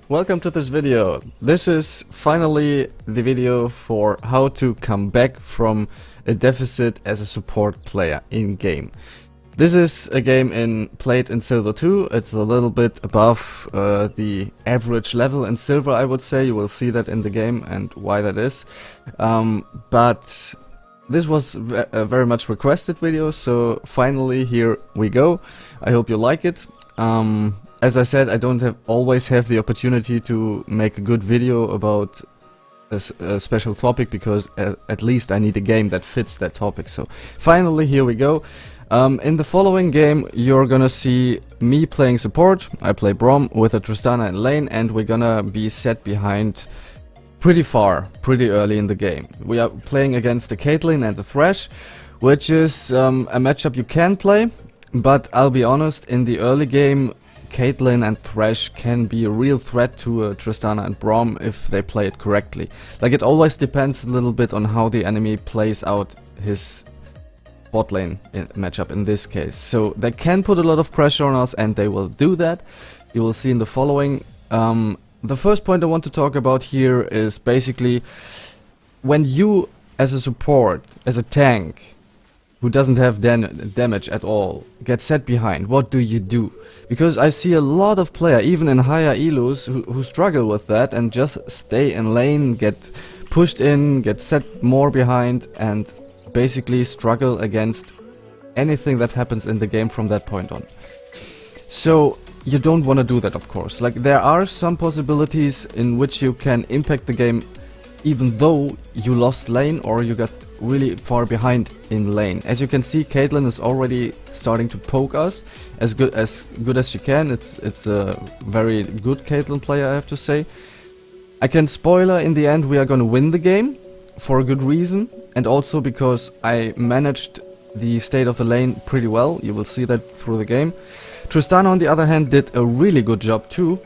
welcome to this video. This is finally the video for how to come back from a deficit as a support player in game. This is a game played in Silver 2. It's a little bit above the average level in Silver, I would say. You will see that in the game and why that is. But this was a very much requested video, so finally here we go. I hope you like it. As I said, I don't always have the opportunity to make a good video about a special topic, because at least I need a game that fits that topic. So finally here we go. In the following game you're gonna see me playing support. I play Braum with a Tristana in lane, and we're gonna be set behind pretty early in the game. We are playing against the Caitlyn and the Thresh, which is a matchup you can play, but I'll be honest, in the early game Caitlyn and Thresh can be a real threat to Tristana and Braum if they play it correctly. Like, it always depends a little bit on how the enemy plays out his bot lane matchup in this case. So they can put a lot of pressure on us, and they will do that. You will see in the following. The first point I want to talk about here is basically when you, as a support, as a tank who doesn't have damage at all, get set behind, what do you do? Because I see a lot of players, even in higher elos, who struggle with that and just stay in lane, get pushed in, get set more behind, and basically struggle against anything that happens in the game from that point on. So you don't want to do that, of course. Like, there are some possibilities in which you can impact the game even though you lost lane or you got really far behind in lane. As you can see, Caitlyn is already starting to poke us as good as she can. It's a very good Caitlyn player, I have to say. I can spoiler, in the end we are gonna win the game for a good reason, and also because I managed the state of the lane pretty well. You will see that through the game. Tristana, on the other hand, did a really good job too,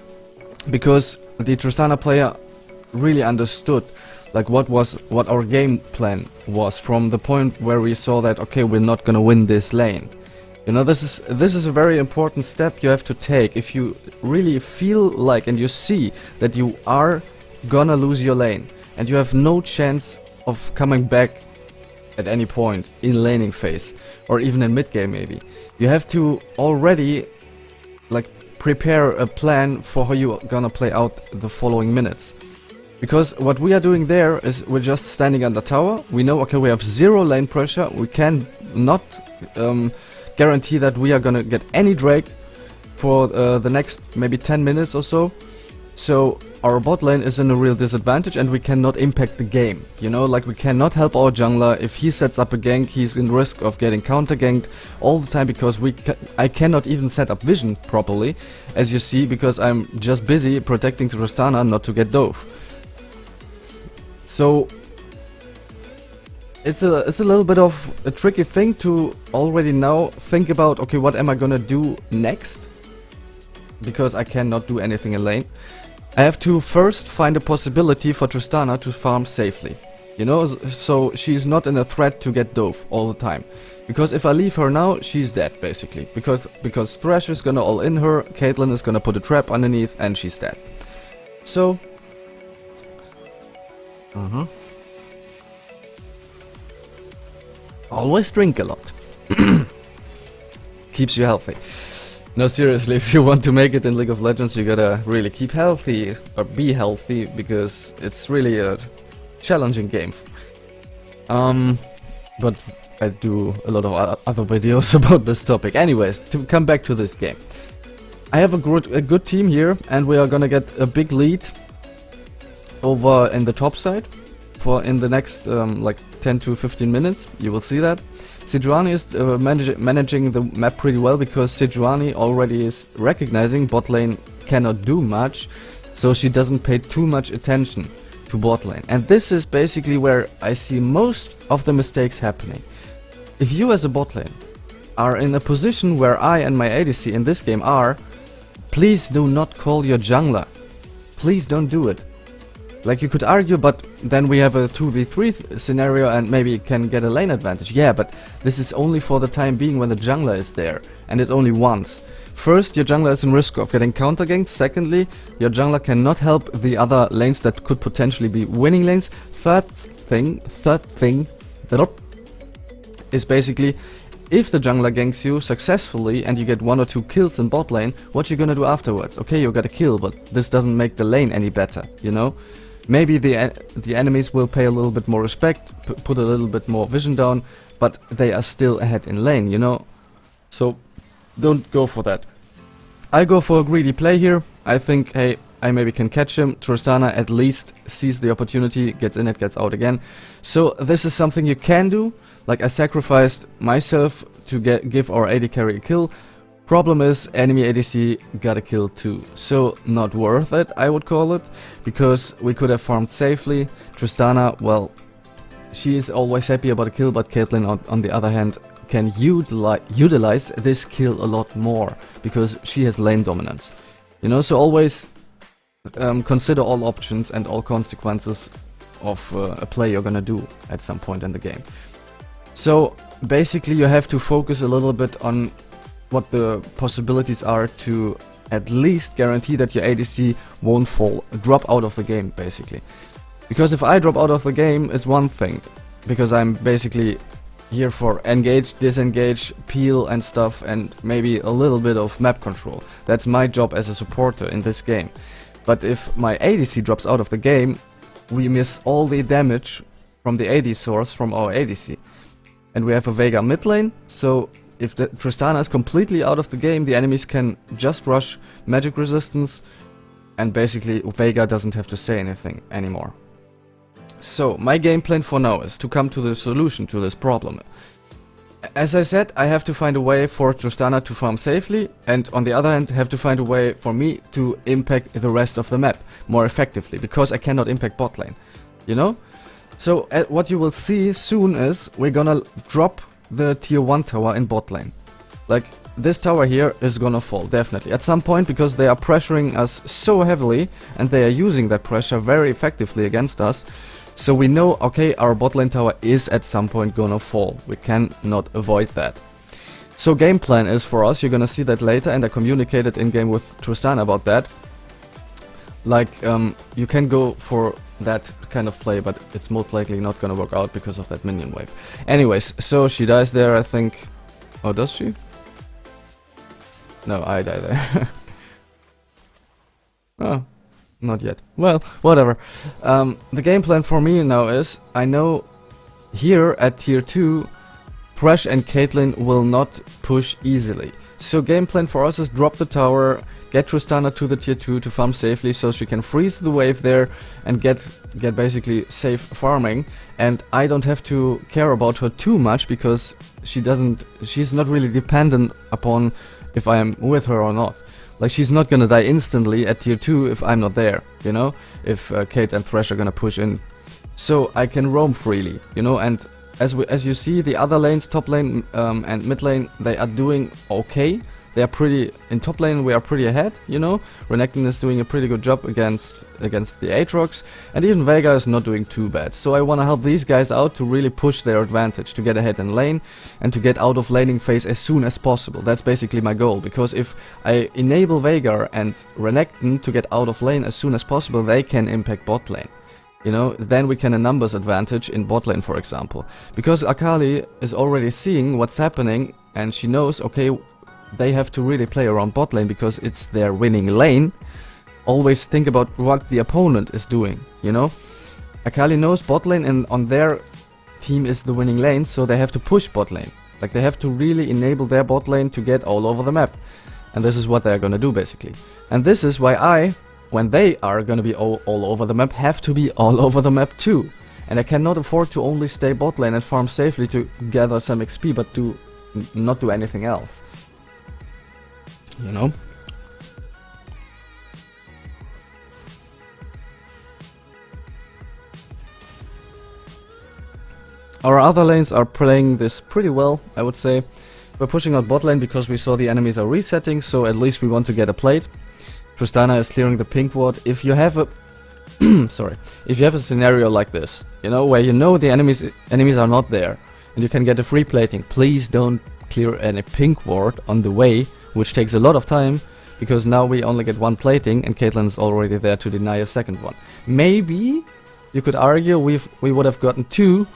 because the Tristana player really understood like what our game plan was from the point where we saw that, okay, we're not gonna win this lane. You know, this is a very important step you have to take if you really feel like, and you see that you are gonna lose your lane and you have no chance of coming back at any point in laning phase, or even in mid game maybe. You have to already like prepare a plan for how you're gonna play out the following minutes. Because what we are doing there is we're just standing on the tower. We know, okay, we have zero lane pressure. We can not guarantee that we are gonna get any Drake for the next maybe 10 minutes or so. So our bot lane is in a real disadvantage, and we cannot impact the game. You know, like, we cannot help our jungler. If he sets up a gank, he's in risk of getting counter ganked all the time, because I cannot even set up vision properly, as you see, because I'm just busy protecting Tristana not to get dove. So it's a little bit of a tricky thing to already now think about, okay, what am I gonna do next? Because I cannot do anything in lane. I have to first find a possibility for Tristana to farm safely. You know, so she's not in a threat to get dove all the time. Because if I leave her now, she's dead, basically. Because Thresh is gonna all in her, Caitlyn is gonna put a trap underneath, and she's dead. So always drink a lot. Keeps you healthy. No, seriously, if you want to make it in League of Legends, you gotta really keep healthy, or be healthy, because it's really a challenging game. But I do a lot of other videos about this topic. Anyways, to come back to this game. I have a good team here, and we are gonna get a big lead over in the top side for in the next like 10 to 15 minutes. You will see that. Sejuani is managing the map pretty well, because Sejuani already is recognizing bot lane cannot do much, so she doesn't pay too much attention to bot lane. And this is basically where I see most of the mistakes happening. If you as a bot lane are in a position where I and my ADC in this game are, please do not call your jungler. Please don't do it. Like, you could argue, but then we have a 2v3 scenario and maybe can get a lane advantage. Yeah, but this is only for the time being when the jungler is there, and it's only once. First, your jungler is in risk of getting counter ganked. Secondly, your jungler cannot help the other lanes that could potentially be winning lanes. Third thing is basically, if the jungler ganks you successfully and you get 1 or 2 kills in bot lane, what you gonna do afterwards? Okay, you got a kill, but this doesn't make the lane any better, you know? Maybe the enemies will pay a little bit more respect, put a little bit more vision down, but they are still ahead in lane, you know? So don't go for that. I go for a greedy play here. I think, hey, I maybe can catch him. Tristana at least sees the opportunity, gets in it, gets out again. So this is something you can do. Like, I sacrificed myself to give our AD carry a kill. Problem is, enemy ADC got a kill too. So not worth it, I would call it, because we could have farmed safely. Tristana, well, she is always happy about a kill, but Caitlyn on the other hand can utilize this kill a lot more, because she has lane dominance. You know, so always consider all options and all consequences of a play you're gonna do at some point in the game. So basically you have to focus a little bit on what the possibilities are to at least guarantee that your ADC won't drop out of the game, basically. Because if I drop out of the game, it's one thing, because I'm basically here for engage, disengage, peel and stuff, and maybe a little bit of map control. That's my job as a supporter in this game. But if my ADC drops out of the game, we miss all the damage from the AD source from our ADC. And we have a Veigar mid lane, so if the Tristana is completely out of the game, the enemies can just rush magic resistance, and basically Veigar doesn't have to say anything anymore. So my game plan for now is to come to the solution to this problem. As I said, I have to find a way for Tristana to farm safely, and on the other hand have to find a way for me to impact the rest of the map more effectively, because I cannot impact bot lane, you know? So what you will see soon is we're gonna drop the tier 1 tower in bot lane. Like, this tower here is gonna fall, definitely, at some point, because they are pressuring us so heavily and they are using that pressure very effectively against us. So we know, okay, our bot lane tower is at some point gonna fall. We cannot avoid that. So game plan is for us, you're gonna see that later, and I communicated in game with Tristana about that. Like, you can go for that kind of play, but it's most likely not gonna work out because of that minion wave. Anyways, so she dies there, I think. Oh, does she? No, I die there. Oh, not yet. Well, whatever. The game plan for me now is, I know here at tier 2, Thresh and Caitlyn will not push easily. So game plan for us is drop the tower, get Tristana to the tier 2 to farm safely so she can freeze the wave there and get basically safe farming, and I don't have to care about her too much because she's not really dependent upon if I am with her or not. Like, she's not gonna die instantly at tier 2 if I'm not there, you know, if Kate and Thresh are gonna push in. So I can roam freely, you know, and as you see, the other lanes, top lane and mid lane, they are doing okay. They are pretty, in top lane we are pretty ahead, you know. Renekton is doing a pretty good job against the Aatrox, and even Veigar is not doing too bad. So I want to help these guys out to really push their advantage, to get ahead in lane, and to get out of laning phase as soon as possible. That's basically my goal, because if I enable Veigar and Renekton to get out of lane as soon as possible, they can impact bot lane. You know, then we can a numbers advantage in bot lane, for example. Because Akali is already seeing what's happening, and she knows, okay, they have to really play around bot lane because it's their winning lane. Always think about what the opponent is doing, you know? Akali knows bot lane and on their team is the winning lane, so they have to push bot lane. Like, they have to really enable their bot lane to get all over the map. And this is what they're gonna do, basically. And this is why I, when they are gonna be all over the map, have to be all over the map too. And I cannot afford to only stay bot lane and farm safely to gather some XP, but to not do anything else. You know? Our other lanes are playing this pretty well, I would say. We're pushing out bot lane because we saw the enemies are resetting, so at least we want to get a plate. Tristana is clearing the pink ward. If you have a sorry, if you have a scenario like this, you know, where you know the enemies are not there and you can get a free plating, please don't clear any pink ward on the way which takes a lot of time, because now we only get one plating and Caitlyn is already there to deny a second one. Maybe you could argue we would have gotten 2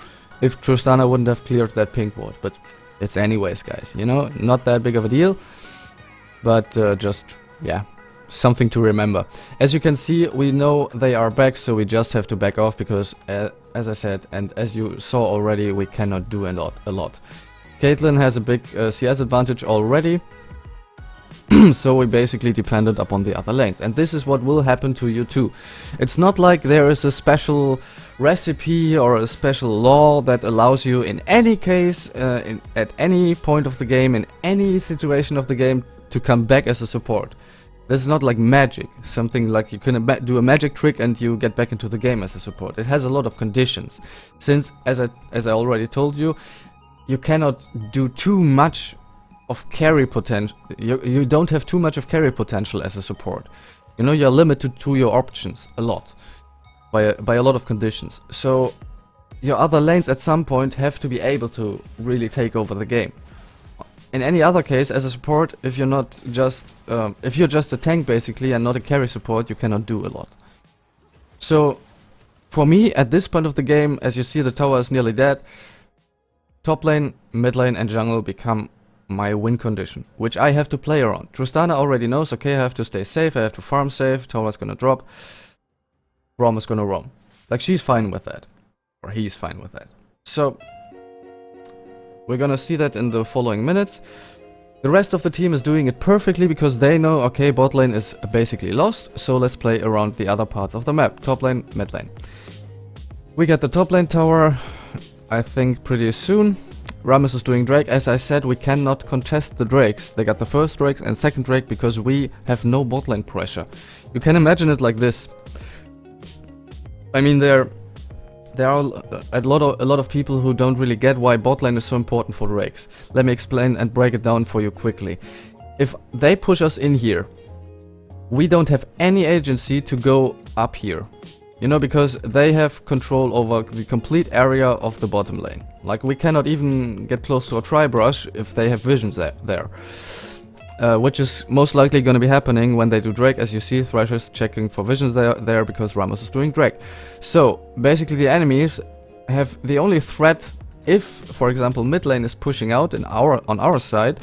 if Tristana wouldn't have cleared that pink ward, but it's anyways, guys, you know, not that big of a deal, but just, yeah, something to remember. As you can see, we know they are back, so we just have to back off, because as I said, and as you saw already, we cannot do a lot. Caitlyn has a big CS advantage already, so we basically depended upon the other lanes, and this is what will happen to you too. It's not like there is a special recipe or a special law that allows you in any case, at any point of the game, in any situation of the game, to come back as a support. This is not like magic, something like you can do a magic trick and you get back into the game as a support. It has a lot of conditions, since as I already told you, you cannot do too much of carry potential. You don't have too much of carry potential as a support. You know, you're limited to your options a lot by a lot of conditions. So your other lanes at some point have to be able to really take over the game. In any other case, as a support, if you're not just if you're just a tank basically and not a carry support, you cannot do a lot. So for me at this point of the game, as you see, the tower is nearly dead. Top lane, mid lane and jungle become my win condition, which I have to play around. Tristana already knows, okay, I have to stay safe, I have to farm safe, tower's gonna drop, Braum is gonna roam. Like, she's fine with that. Or he's fine with that. So we're gonna see that in the following minutes. The rest of the team is doing it perfectly, because they know, okay, bot lane is basically lost, so let's play around the other parts of the map. Top lane, mid lane. We get the top lane tower, I think, pretty soon. Rammus is doing Drake. As I said, we cannot contest the Drakes. They got the first Drakes and second Drake because we have no bot lane pressure. You can imagine it like this. I mean, there are a lot of people who don't really get why bot lane is so important for Drakes. Let me explain and break it down for you quickly. If they push us in here, we don't have any agency to go up here. You know, because they have control over the complete area of the bottom lane. Like, we cannot even get close to a Tri-Brush if they have visions there. Which is most likely going to be happening when they do Drake. As you see, Thrasher's checking for visions there because Rammus is doing Drake. So, basically the enemies have the only threat if, for example, mid lane is pushing out on our side.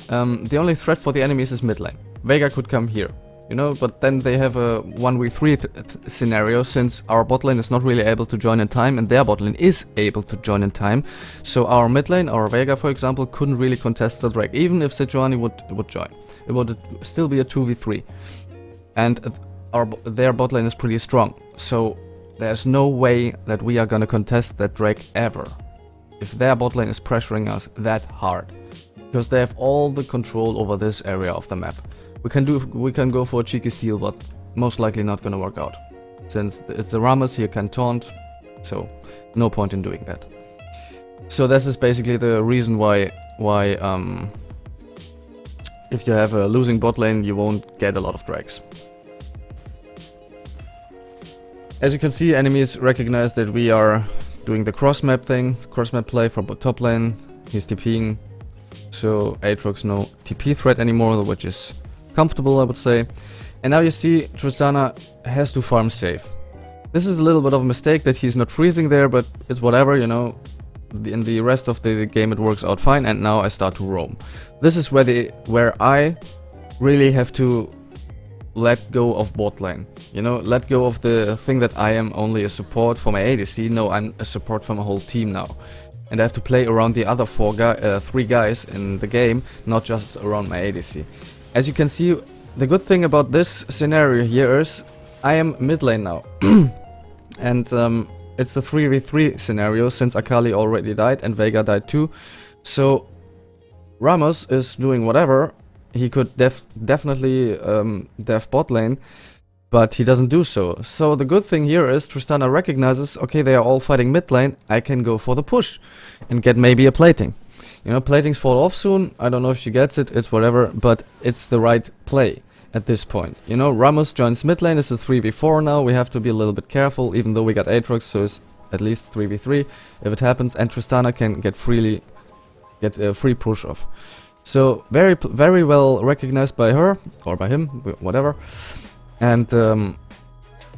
The only threat for the enemies is mid lane. Veigar could come here. You know, but then they have a 1v3 scenario, since our bot lane is not really able to join in time and their bot lane is able to join in time. So our mid lane, our Veigar for example, couldn't really contest the Drake, even if Sejuani would join. It would still be a 2v3. And their bot lane is pretty strong. So there's no way that we are gonna contest that Drake ever, if their bot lane is pressuring us that hard. Because they have all the control over this area of the map. We can go for a cheeky steal, but most likely not gonna work out. Since it's the Rammus, he can taunt, so no point in doing that. So this is basically the reason why if you have a losing bot lane, you won't get a lot of Drakes. As you can see, enemies recognize that we are doing the cross-map thing, cross-map play for top lane. He's TPing, so Aatrox no TP threat anymore, which is comfortable, I would say. And now you see Tristana has to farm safe. This is a little bit of a mistake that he's not freezing there, but it's whatever, you know. In the rest of the game it works out fine, and now I start to roam. This is where I really have to let go of bot lane. You know, let go of the thing that I am only a support for my ADC. No, I'm a support for my whole team now. And I have to play around the other three guys in the game, not just around my ADC. As you can see, the good thing about this scenario here is I am mid lane now. And it's a 3v3 scenario, since Akali already died and Veigar died too. So Rammus is doing whatever. He could definitely def bot lane, but he doesn't do so. So the good thing here is Tristana recognizes, okay, they are all fighting mid lane, I can go for the push and get maybe a plating. You know, platings fall off soon. I don't know if she gets it, it's whatever, but it's the right play at this point. You know, Rammus joins mid lane, it's a 3v4 now, we have to be a little bit careful, even though we got Aatrox, so it's at least 3v3 if it happens, and Tristana can get a free push off. So very well recognized by her or by him, whatever. And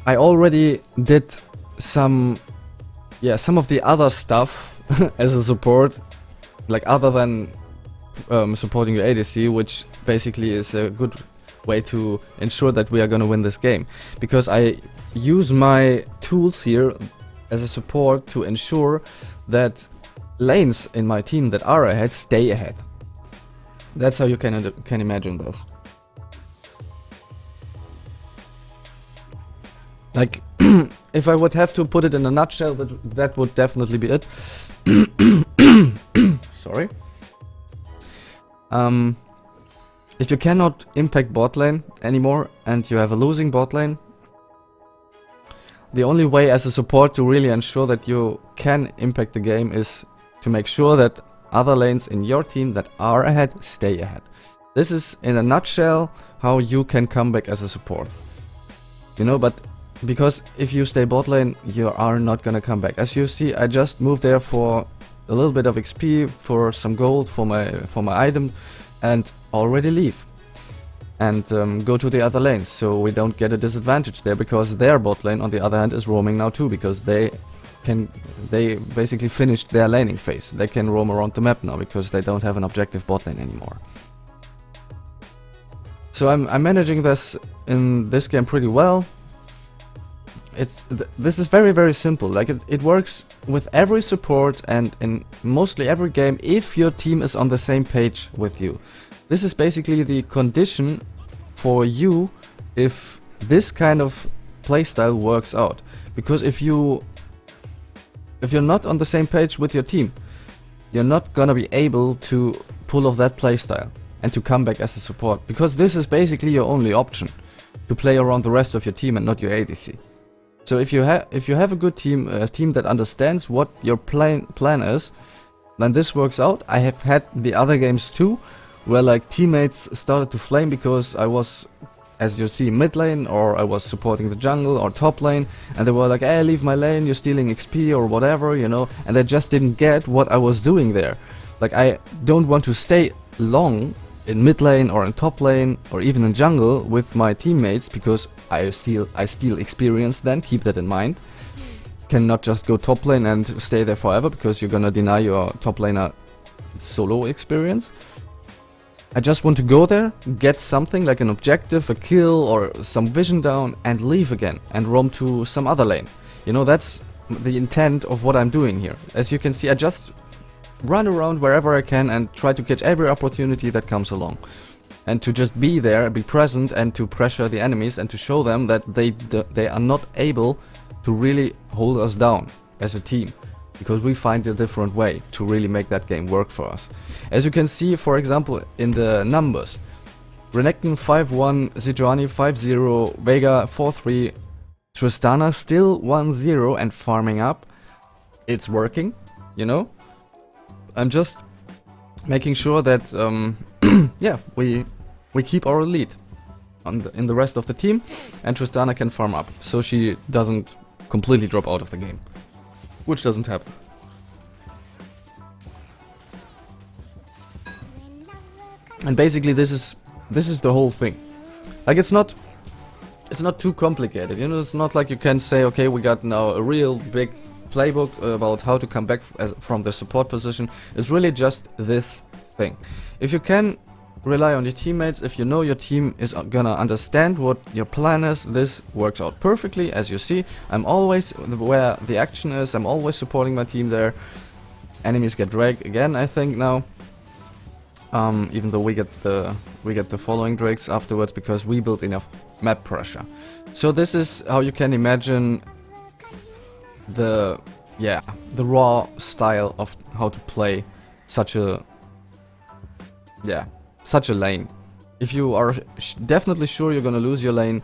I already did some of the other stuff as a support, like other than supporting your ADC, which basically is a good way to ensure that we are gonna win this game, because I use my tools here as a support to ensure that lanes in my team that are ahead stay ahead. That's how you can imagine this. Like, if I would have to put it in a nutshell, that would definitely be it. Sorry. If you cannot impact bot lane anymore and you have a losing bot lane, the only way as a support to really ensure that you can impact the game is to make sure that other lanes in your team that are ahead stay ahead. This is in a nutshell how you can come back as a support. You know, but because if you stay bot lane, you are not gonna come back. As you see, I just moved there for a little bit of XP, for some gold, for my item, and already leave. And go to the other lanes, so we don't get a disadvantage there, because their bot lane on the other hand is roaming now too, because they basically finished their laning phase. They can roam around the map now because they don't have an objective bot lane anymore. So I'm managing this in this game pretty well. This is very simple. Like it works with every support and in mostly every game if your team is on the same page with you. This is basically the condition for you if this kind of playstyle works out. Because if you're not on the same page with your team, you're not gonna be able to pull off that playstyle and to come back as a support. Because this is basically your only option, to play around the rest of your team and not your ADC. So if you have a good team, a team that understands what your plan is, then this works out. I have had the other games too, where like teammates started to flame because I was, as you see, mid lane, or I was supporting the jungle or top lane, and they were like, hey, leave my lane, you're stealing XP or whatever, you know, and they just didn't get what I was doing there. Like, I don't want to stay long in mid lane or in top lane or even in jungle with my teammates, because I steal experience then, keep that in mind. Cannot just go top lane and stay there forever, because you're gonna deny your top laner solo experience. I just want to go there, get something like an objective, a kill or some vision down, and leave again and roam to some other lane. You know, that's the intent of what I'm doing here. As you can see, I just run around wherever I can and try to catch every opportunity that comes along. And to just be there, be present, and to pressure the enemies and to show them that they are not able to really hold us down as a team. Because we find a different way to really make that game work for us. As you can see, for example, in the numbers, Renekton 5-1, Sejuani 5-0, Vega 4-3, Tristana still 1-0 and farming up. It's working, you know? I'm just making sure that, yeah, we keep our lead in the rest of the team, and Tristana can farm up, so she doesn't completely drop out of the game. Which doesn't happen. And basically this is the whole thing. Like it's not too complicated, you know. It's not like you can say, okay, we got now a real big playbook about how to come back from the support position. It's really just this thing. If you can rely on your teammates, if you know your team is gonna understand what your plan is, this works out perfectly. As you see, I'm always where the action is, I'm always supporting my team there. Enemies get dragged again, I think now. Even though we get the following drakes afterwards, because we built enough map pressure. So this is how you can imagine the raw style of how to play such a lane. If you are definitely sure you're gonna lose your lane,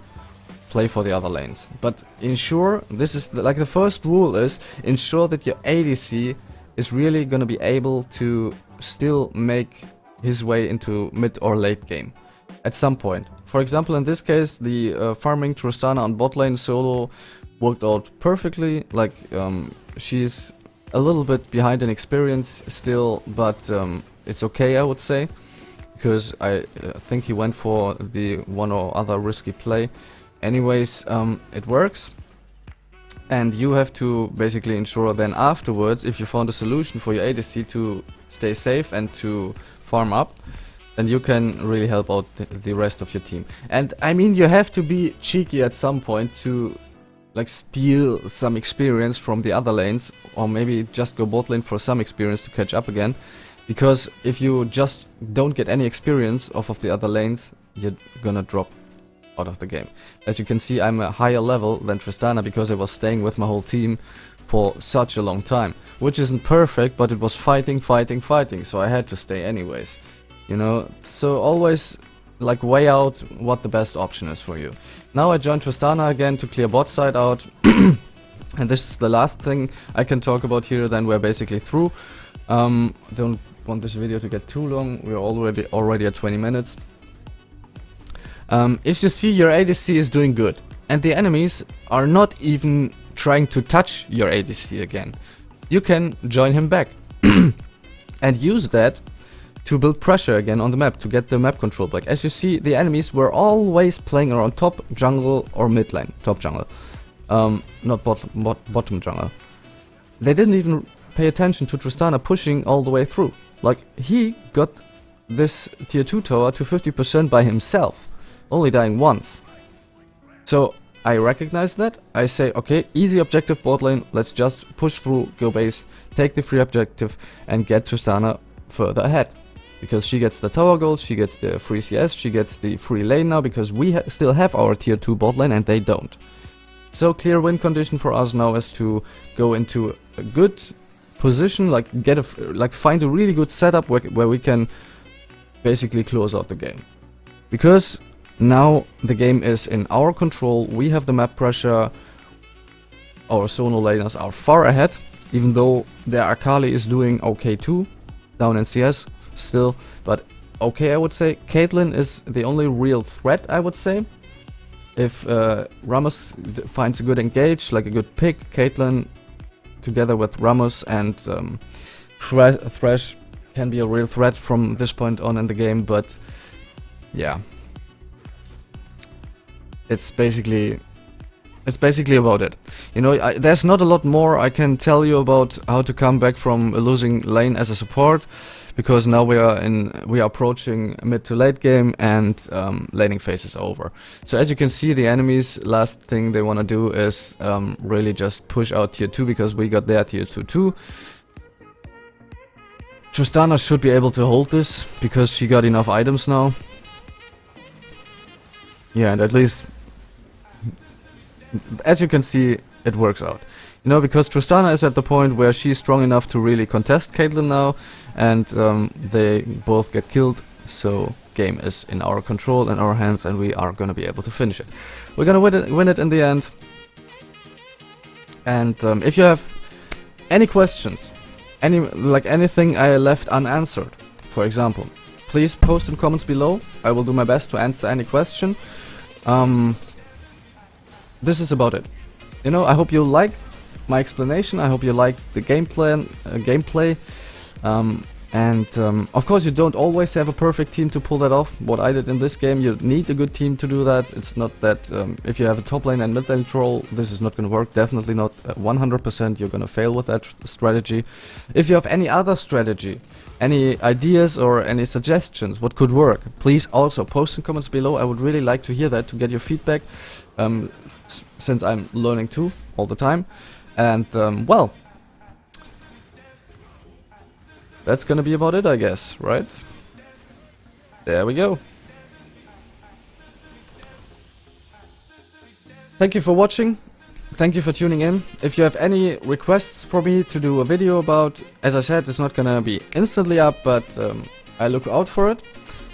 play for the other lanes. But ensure, this is like the first rule is, ensure that your ADC is really gonna be able to still make his way into mid or late game at some point. For example, in this case, the farming Tristana on bot lane solo worked out perfectly. Like, she's a little bit behind in experience still, but it's okay, I would say. because I think he went for the one or other risky play. Anyways, it works. And you have to basically ensure then afterwards, if you found a solution for your ADC to stay safe and to farm up, then you can really help out the rest of your team. And I mean, you have to be cheeky at some point to like steal some experience from the other lanes, or maybe just go bot lane for some experience to catch up again. Because if you just don't get any experience off of the other lanes, you're gonna drop out of the game. As you can see, I'm a higher level than Tristana because I was staying with my whole team for such a long time. Which isn't perfect, but it was fighting, so I had to stay anyways. You know, so always like weigh out what the best option is for you. Now I joined Tristana again to clear bot side out. And this is the last thing I can talk about here, then we're basically through. Don't want this video to get too long, we're already at 20 minutes. If you see your ADC is doing good, and the enemies are not even trying to touch your ADC again, you can join him back. And use that to build pressure again on the map, to get the map control back. As you see, the enemies were always playing around top jungle or mid lane. Top jungle. Not bottom jungle. They didn't even pay attention to Tristana pushing all the way through. Like, he got this tier 2 tower to 50% by himself, only dying once. So I recognize that. I say, okay, easy objective bot lane, let's just push through, go base, take the free objective and get Tristana further ahead. Because she gets the tower gold, she gets the free CS, she gets the free lane now, because we still have our tier 2 bot lane and they don't. So clear win condition for us now is to go into a good position, like find a really good setup where we can basically close out the game. Because now the game is in our control, we have the map pressure, our solo laners are far ahead, even though their Akali is doing okay too, down in CS still, but okay I would say. Caitlyn is the only real threat, I would say. If Rammus finds a good engage, like a good pick, Caitlyn together with Rammus and Thresh can be a real threat from this point on in the game, but yeah. It's basically about it. You know, there's not a lot more I can tell you about how to come back from a losing lane as a support, because now we are approaching mid to late game and laning phase is over. So as you can see, the enemies, last thing they want to do is really just push out tier 2, because we got their tier 2 too. Tristana should be able to hold this because she got enough items now. Yeah, and at least, as you can see, it works out. You know, because Tristana is at the point where she's strong enough to really contest Caitlyn now, and they both get killed, so game is in our control, in our hands, and we are gonna be able to finish it. We're gonna win it in the end. And if you have any questions, anything I left unanswered, for example, please post in comments below. I will do my best to answer any question. This is about it. You know, I hope you like my explanation. I hope you like the gameplay. Of course, you don't always have a perfect team to pull that off. What I did in this game, you need a good team to do that. It's not that if you have a top lane and mid lane troll, this is not going to work. Definitely not 100%. You're going to fail with that strategy. If you have any other strategy, any ideas or any suggestions what could work, please also post in comments below. I would really like to hear that, to get your feedback, since I'm learning too all the time. And well, that's gonna be about it, I guess, right? There we go. Thank you for watching. Thank you for tuning in. If you have any requests for me to do a video about, as I said, it's not gonna be instantly up, but I look out for it.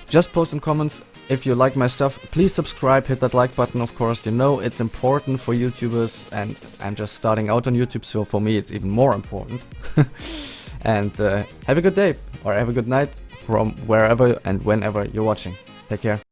Just post in comments. If you like my stuff, please subscribe, hit that like button, of course. You know it's important for YouTubers, and I'm just starting out on YouTube, so for me it's even more important. And have a good day, or have a good night from wherever and whenever you're watching. Take care.